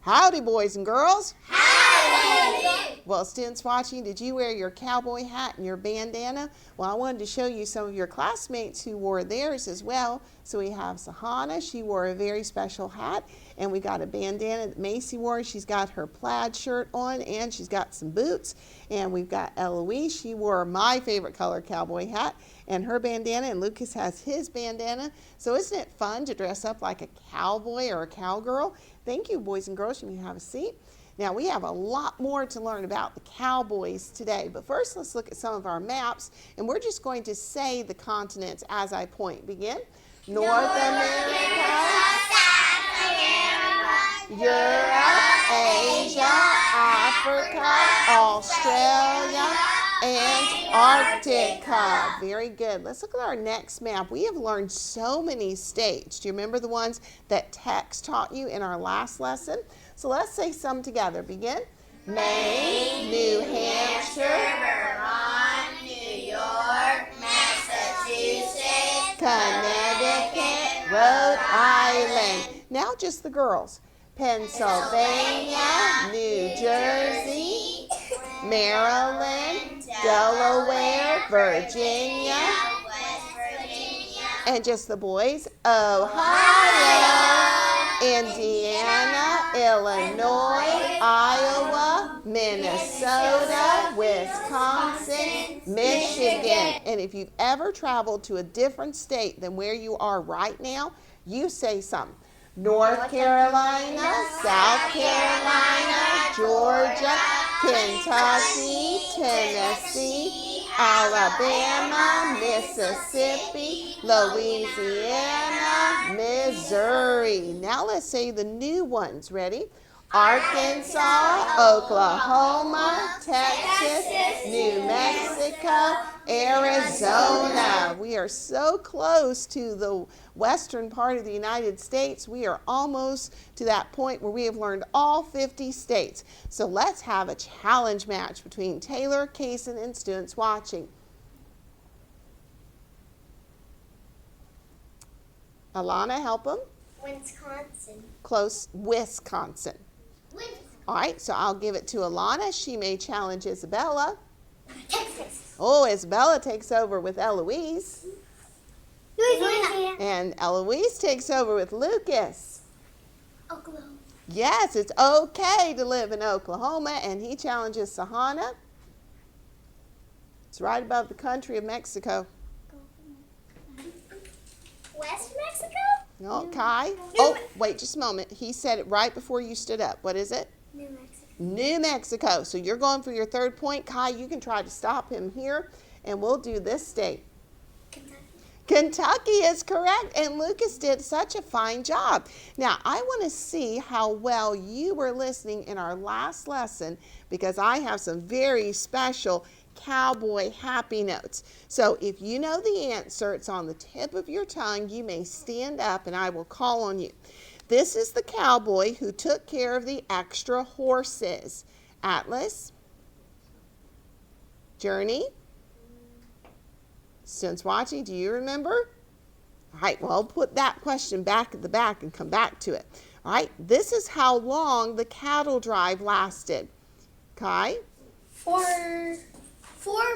Howdy, boys and girls. Howdy! Well, students watching, did you wear your cowboy hat and your bandana? Well, I wanted to show you some of your classmates who wore theirs as well. So we have Sahana. She wore a very special hat. And we got a bandana that Macy wore. She's got her plaid shirt on and she's got some boots. And we've got Eloise. She wore my favorite color cowboy hat and her bandana. And Lucas has his bandana. So isn't it fun to dress up like a cowboy or a cowgirl? Thank you, boys and girls. You may have a seat. Now, we have a lot more to learn about the cowboys today, but first let's look at some of our maps, and we're just going to say the continents as I point. Begin. North America, South America, Europe, Asia, Africa, Australia, Antarctica. Very good. Let's look at our next map. We have learned so many states. Do you remember the ones that Tex taught you in our last lesson? So let's say some together. Begin. Maine, New Hampshire, Vermont, New York, Massachusetts, Connecticut, Rhode Island. Now just the girls. Pennsylvania, New Jersey, Maryland, Delaware, Virginia, West Virginia, and just the boys. Ohio, Indiana, Illinois, Iowa, Minnesota, Wisconsin, Michigan. And if you've ever traveled to a different state than where you are right now, you say some. North Carolina, South Carolina, Georgia, Kentucky, Tennessee, Alabama, Mississippi, Louisiana, Missouri. Now let's say the new ones. Ready? Arkansas, Oklahoma, Texas, New Mexico, Arizona. We are so close to the western part of the United States. We are almost to that point where we have learned all 50 states. So let's have a challenge match between Taylor, Kaysen, and students watching. Alana, help them. Wisconsin. Close, Wisconsin. All right, so I'll give it to Alana. She may challenge Isabella. Texas. Oh, Isabella takes over with Eloise. Louisiana. And Eloise takes over with Lucas. Oklahoma. Yes, it's okay to live in Oklahoma. And he challenges Sahana. It's right above the country of Mexico. West Mexico? No, Kai. Oh, wait just a moment. He said it right before you stood up. What is it? New Mexico. New Mexico. So you're going for your third point. Kai, you can try to stop him here. And we'll do this state. Kentucky. Kentucky is correct, and Lucas did such a fine job. Now, I want to see how well you were listening in our last lesson because I have some very special cowboy happy notes. So if you know the answer, it's on the tip of your tongue. You may stand up and I will call on you. This is the cowboy who took care of the extra horses. Atlas? Journey? Students watching, do you remember? All right, well, I'll put that question back at the back and come back to it. All right, this is how long the cattle drive lasted. Kai? 4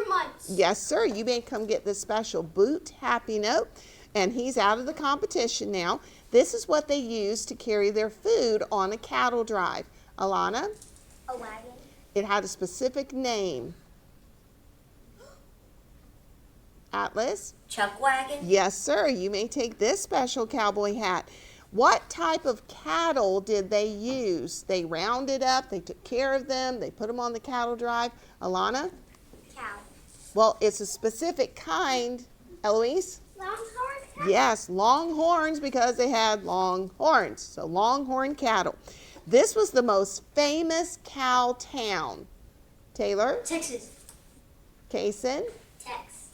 months. Yes, sir. You may come get this special boot happy note. And he's out of the competition now. This is what they use to carry their food on a cattle drive. Alana? A wagon. It had a specific name. Atlas? Chuck wagon. Yes, sir. You may take this special cowboy hat. What type of cattle did they use? They rounded up, they took care of them, they put them on the cattle drive. Alana? Cow. Well, it's a specific kind. Eloise? Longhorn. Yes, longhorns because they had long horns. So longhorn cattle. This was the most famous cow town. Taylor? Texas. Kaysen? Tex.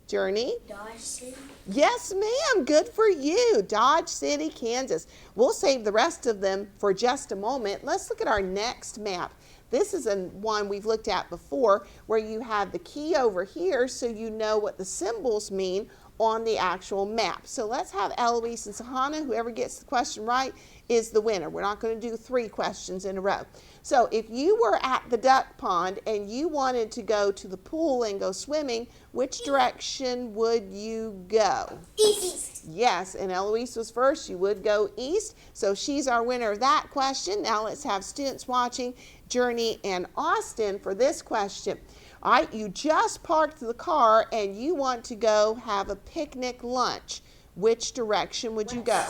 Journey? Dodge City. Yes, ma'am. Good for you. Dodge City, Kansas. We'll save the rest of them for just a moment. Let's look at our next map. This is one we've looked at before where you have the key over here so you know what the symbols mean on the actual map. So let's have Eloise and Sahana. Whoever gets the question right is the winner. We're not going to do 3 questions in a row. So if you were at the duck pond and you wanted to go to the pool and go swimming, which direction would you go? East. Yes, and Eloise was first. You would go east. So she's our winner of that question. Now let's have students watching, Journey and Austin, for this question. All right, you just parked the car and you want to go have a picnic lunch. Which direction would you go?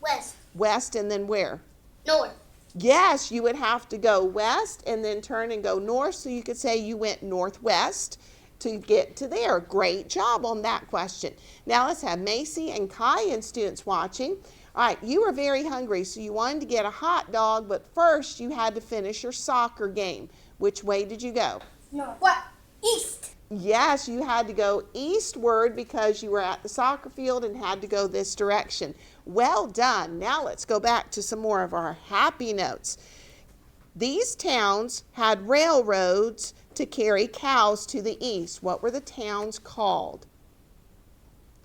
West. West, and then where? North. Yes, you would have to go west and then turn and go north. So you could say you went northwest to get to there. Great job on that question. Now let's have Macy and Kai and students watching. All right, you were very hungry, so you wanted to get a hot dog, but first you had to finish your soccer game. Which way did you go? North. What? East. Yes, you had to go eastward because you were at the soccer field and had to go this direction. Well done. Now let's go back to some more of our happy notes. These towns had railroads to carry cows to the east. What were the towns called?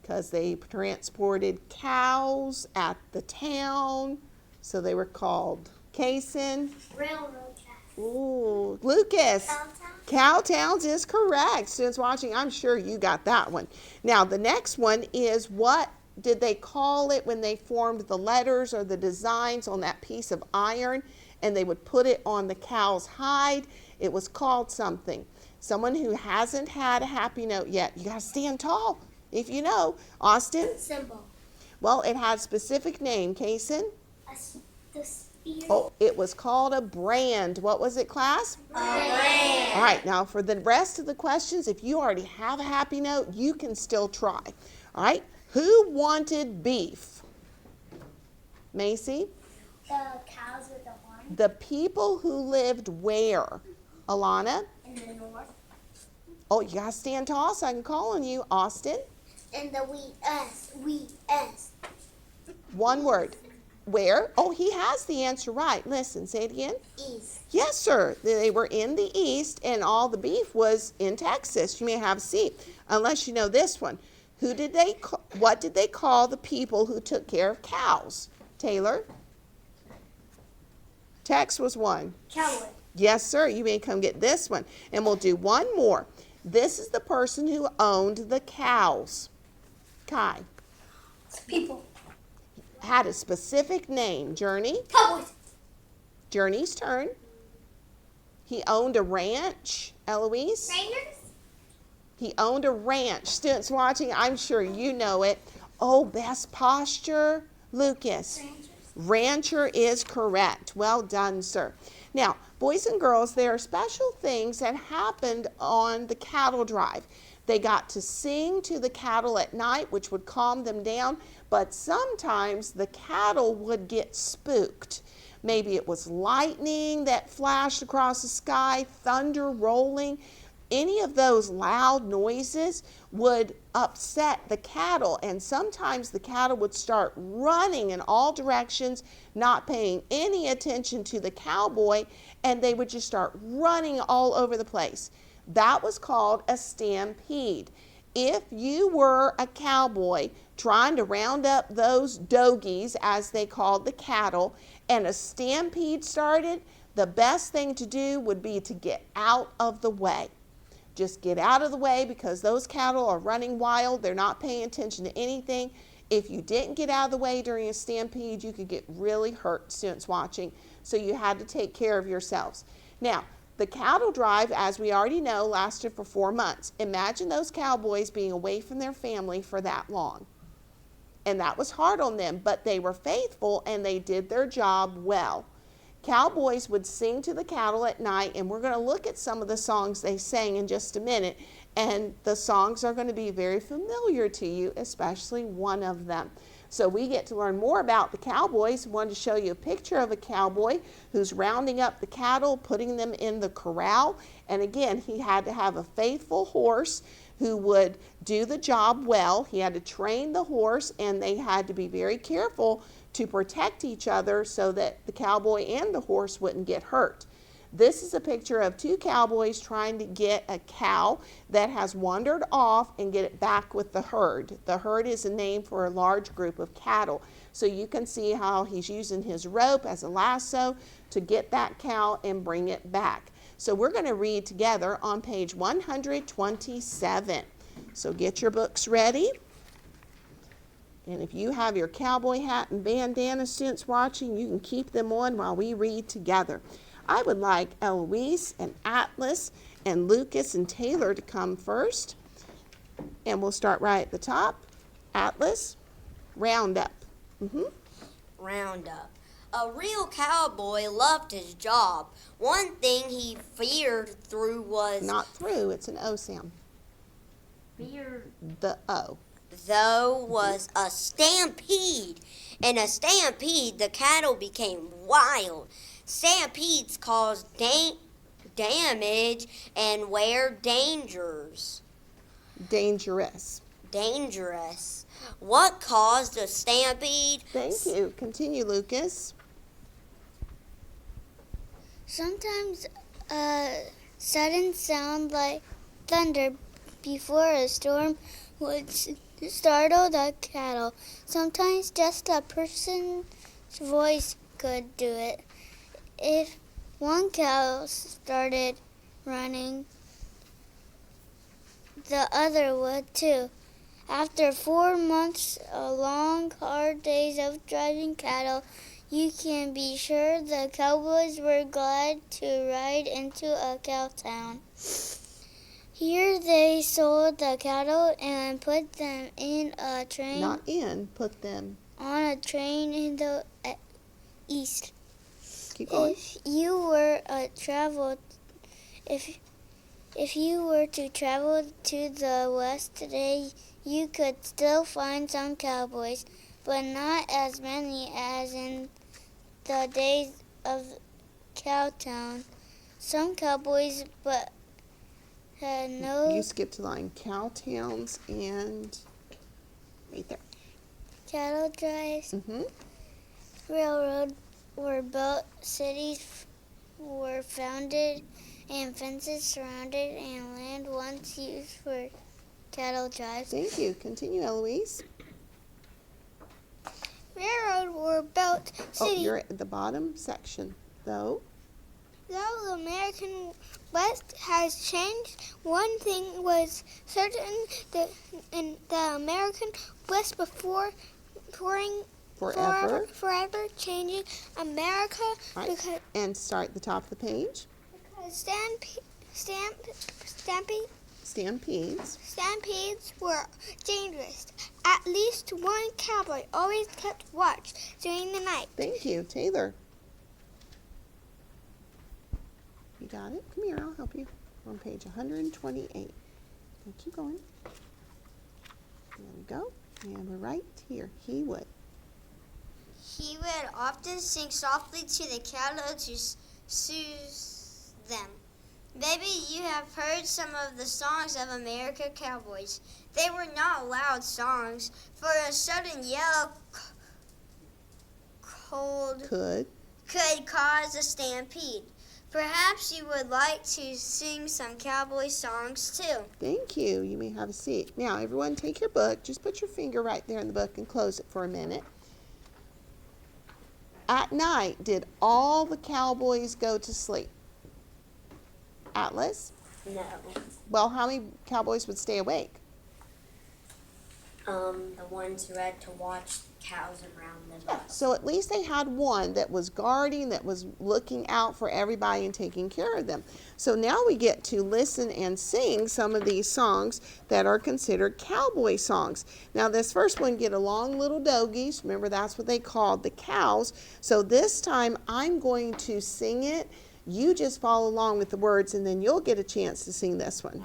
Because they transported cows at the town, so they were called Kaysen. Railroad tracks. Ooh, Lucas. Downtown. Cow towns is correct. Students watching, I'm sure you got that one. Now, the next one is, what did they call it when they formed the letters or the designs on that piece of iron and they would put it on the cow's hide? It was called something. Someone who hasn't had a happy note yet, you got to stand tall if you know. Austin? Symbol. Well, it had a specific name. Kaysen? The spear. Oh, it was called a brand. What was it, class? Brand. All right, now for the rest of the questions, if you already have a happy note, you can still try. All right, who wanted beef? Macy? The cows with the horn. The people who lived where? Alana? In the north. Oh, you gotta stand tall so I can call on you. Austin? In the west. One word. Where? Oh, he has the answer right. Listen, say it again. East. Yes, sir. They were in the east, and all the beef was in Texas. You may have a seat, unless you know this one. What did they call the people who took care of cows? Taylor? Tex was one. Cowboy. Yes, sir. You may come get this one. And we'll do one more. This is the person who owned the cows. Kai. People. Had a specific name. Journey? Cowboys. Journey's turn. He owned a ranch. Eloise? Trainers. He owned a ranch. Students watching, I'm sure you know it. Oh, best posture. Lucas. Rancher is correct. Well done, sir. Now, boys and girls, there are special things that happened on the cattle drive. They got to sing to the cattle at night, which would calm them down, but sometimes the cattle would get spooked. Maybe it was lightning that flashed across the sky, thunder rolling. Any of those loud noises would upset the cattle, and sometimes the cattle would start running in all directions, not paying any attention to the cowboy, and they would just start running all over the place. That was called a stampede. If you were a cowboy trying to round up those dogies, as they called the cattle, and a stampede started, the best thing to do would be to get out of the way. Just get out of the way, because those cattle are running wild. They're not paying attention to anything. If you didn't get out of the way during a stampede, you could get really hurt, students watching. So you had to take care of yourselves. Now, the cattle drive, as we already know, lasted for 4 months. Imagine those cowboys being away from their family for that long. And that was hard on them, but they were faithful and they did their job well. Cowboys would sing to the cattle at night, and we're going to look at some of the songs they sang in just a minute. And the songs are going to be very familiar to you, especially one of them. So we get to learn more about the cowboys. I wanted to show you a picture of a cowboy who's rounding up the cattle, putting them in the corral. And again, he had to have a faithful horse who would do the job well. He had to train the horse, and they had to be very careful to protect each other so that the cowboy and the horse wouldn't get hurt. This is a picture of two cowboys trying to get a cow that has wandered off and get it back with the herd. The herd is a name for a large group of cattle. So you can see how he's using his rope as a lasso to get that cow and bring it back. So we're going to read together on page 127. So get your books ready. And if you have your cowboy hat and bandana, students watching, you can keep them on while we read together. I would like Eloise and Atlas and Lucas and Taylor to come first. And we'll start right at the top. Atlas, Roundup. Roundup. A real cowboy loved his job. One thing he feared through was... Not through, it's an O sound. Feared. The O. Though was a stampede. In a stampede, the cattle became wild. Stampedes cause damage and were dangerous. Dangerous. What caused the stampede? Thank you. Continue, Lucas. Sometimes a sudden sound like thunder before a storm would startle the cattle. Sometimes just a person's voice could do it. If one cow started running, the other would too. After 4 months of long, hard days of driving cattle, you can be sure the cowboys were glad to ride into a cow town. Here they sold the cattle and put them in a train. Not in, put them. On a train in the east. Keep going. If you were to travel to the west today, you could still find some cowboys, but not as many as in the days of Cowtown. Some cowboys, but had no You skipped to line Cowtowns and right there. cattle drives. Mm-hmm. Railroads were built, cities were founded, and fences surrounded, and land once used for cattle drives. Thank you. Continue, Eloise. Railroads were built, Oh, cities. you're at the bottom section, though. Though the American West has changed, one thing was certain: in the American West before forever changing America Right. because And start at the top of the page. Stampedes were dangerous. At least one cowboy always kept watch during the night. Thank you. Taylor. You got it? Come here, I'll help you. We're on page 128. Okay, keep going. There we go. And we're right here. He would. He would often sing softly to the cattle to soothe them. Maybe you have heard some of the songs of American cowboys. They were not loud songs, for a sudden yell cold Could. could cause a stampede. Perhaps you would like to sing some cowboy songs too. Thank you. You may have a seat. Now, everyone take your book. Just put your finger right there in the book and close it for a minute. At night, did all the cowboys go to sleep? Atlas? No. Well, how many cowboys would stay awake? The ones who had to watch cows around them. So at least they had one that was guarding, that was looking out for everybody and taking care of them. So now we get to listen and sing some of these songs that are considered cowboy songs. Now this first one, Get Along Little Dogies. Remember, that's what they called the cows. So this time I'm going to sing it. You just follow along with the words, and then you'll get a chance to sing this one.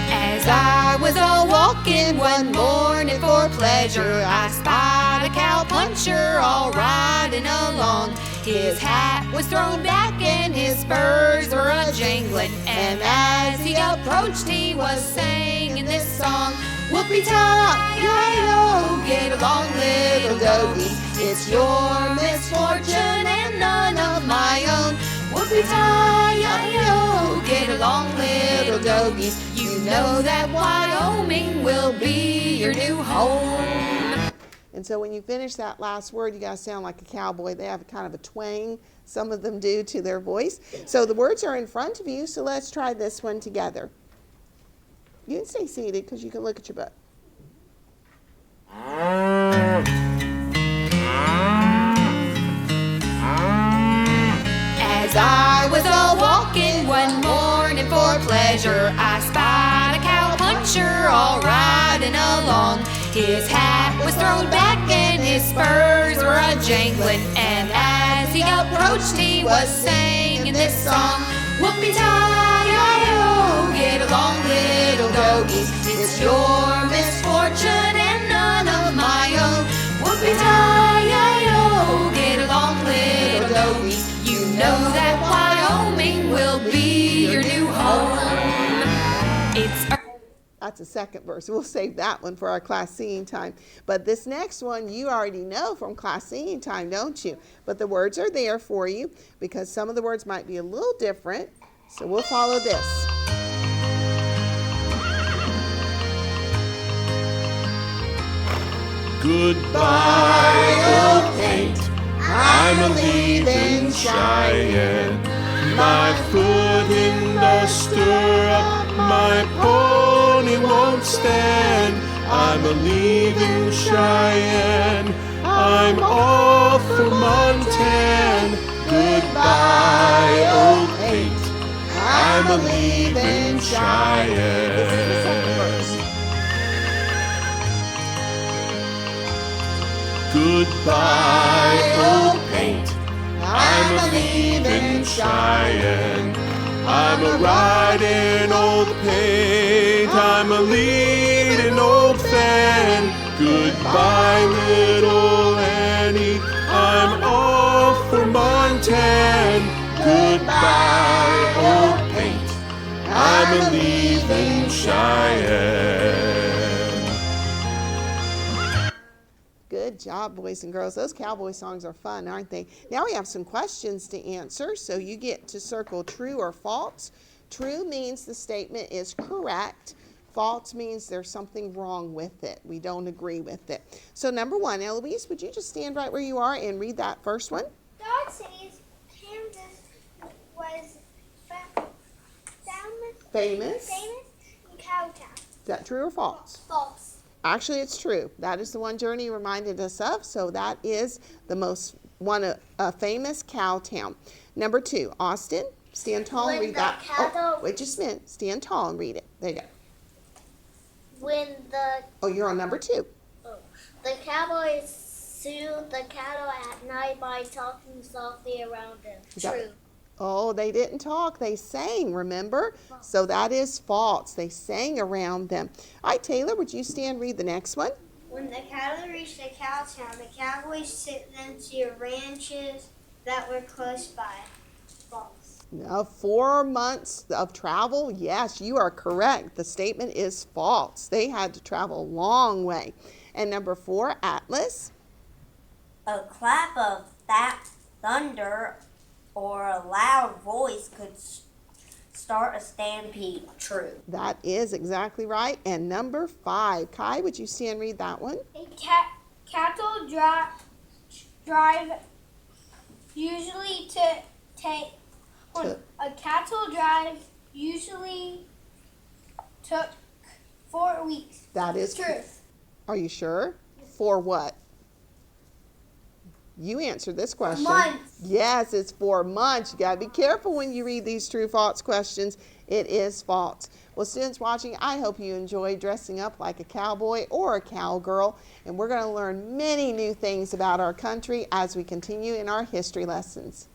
As I was a-walking one morning for pleasure, I spied a cowpuncher all riding along. His hat was thrown back and his spurs were a-jingling, and as he approached he was singing this song. Whoopie-tie-yi-o, get along, little doggies. It's your misfortune and none of my own. Whoopie-tie-yi-o, get along, little doggies. You know that Wyoming will be your new home. And so when you finish that last word, you got to sound like a cowboy. They have kind of a twang, some of them do, to their voice. So the words are in front of you, so let's try this one together. You can stay seated because you can look at your book. As I was walking one morning for pleasure, I spied a cowpuncher all riding along. His hat was thrown back and his spurs were a-jangling, and as he approached he was singing this song. Whoopie-tie-yi-o, get along, little doggies. It's your misfortune and none of my own. Whoopie-tie-yi-o, get along, little doggies. You know that Wyoming will be your new home. It's That's the second verse. We'll save that one for our class singing time. But this next one you already know from class singing time, don't you? But the words are there for you because some of the words might be a little different. So we'll follow this. Goodbye, old paint. I'm a leaving Cheyenne. My foot in the stirrup, my pony won't stand. I'm a leaving Cheyenne. I'm off for Montana. Goodbye, old paint. I'm a leaving Cheyenne. Goodbye, old paint. I'm a leaving Cheyenne. I'm a riding old paint. I'm a leading old fan. Goodbye, little Annie. I'm off for Montana. Goodbye, old paint. I'm a leaving Cheyenne. Good job, boys and girls. Those cowboy songs are fun, aren't they? Now we have some questions to answer, so you get to circle true or false. True means the statement is correct. False means there's something wrong with it. We don't agree with it. So number one, Eloise, would you just stand right where you are and read that first one? God says Kansas was Famous. in Cowtown. Is that true or false? False. Actually, it's true. That is the one Journey reminded us of. So that is the most a famous cow town. Number two, Austin, stand tall and When read the that. cattle- Wait just a minute. Stand tall and read it. There you go. When Oh, you're on number two. the cowboys soothe the cattle at night by talking softly around them. Is that- True. Oh, they didn't talk. They sang, remember? So that is false. They sang around them. All right, Taylor, would you stand read the next one? When the cattle reached the cow town, the cowboys sent them to ranches that were close by. False. No, 4 months of travel. Yes, you are correct. The statement is false. They had to travel a long way. And number four, Atlas. A clap of that thunder or a loud voice could start a stampede. True. That is exactly right. And number five, Kai, would you stand read that one? Cattle drive usually to take. A cattle drive usually took 4 weeks. That is True. Are you sure? For what? You answered this question. Months. Yes, it's 4 months. You got to be careful when you read these true false questions. It is false. Well, students watching, I hope you enjoy dressing up like a cowboy or a cowgirl. And we're going to learn many new things about our country as we continue in our history lessons.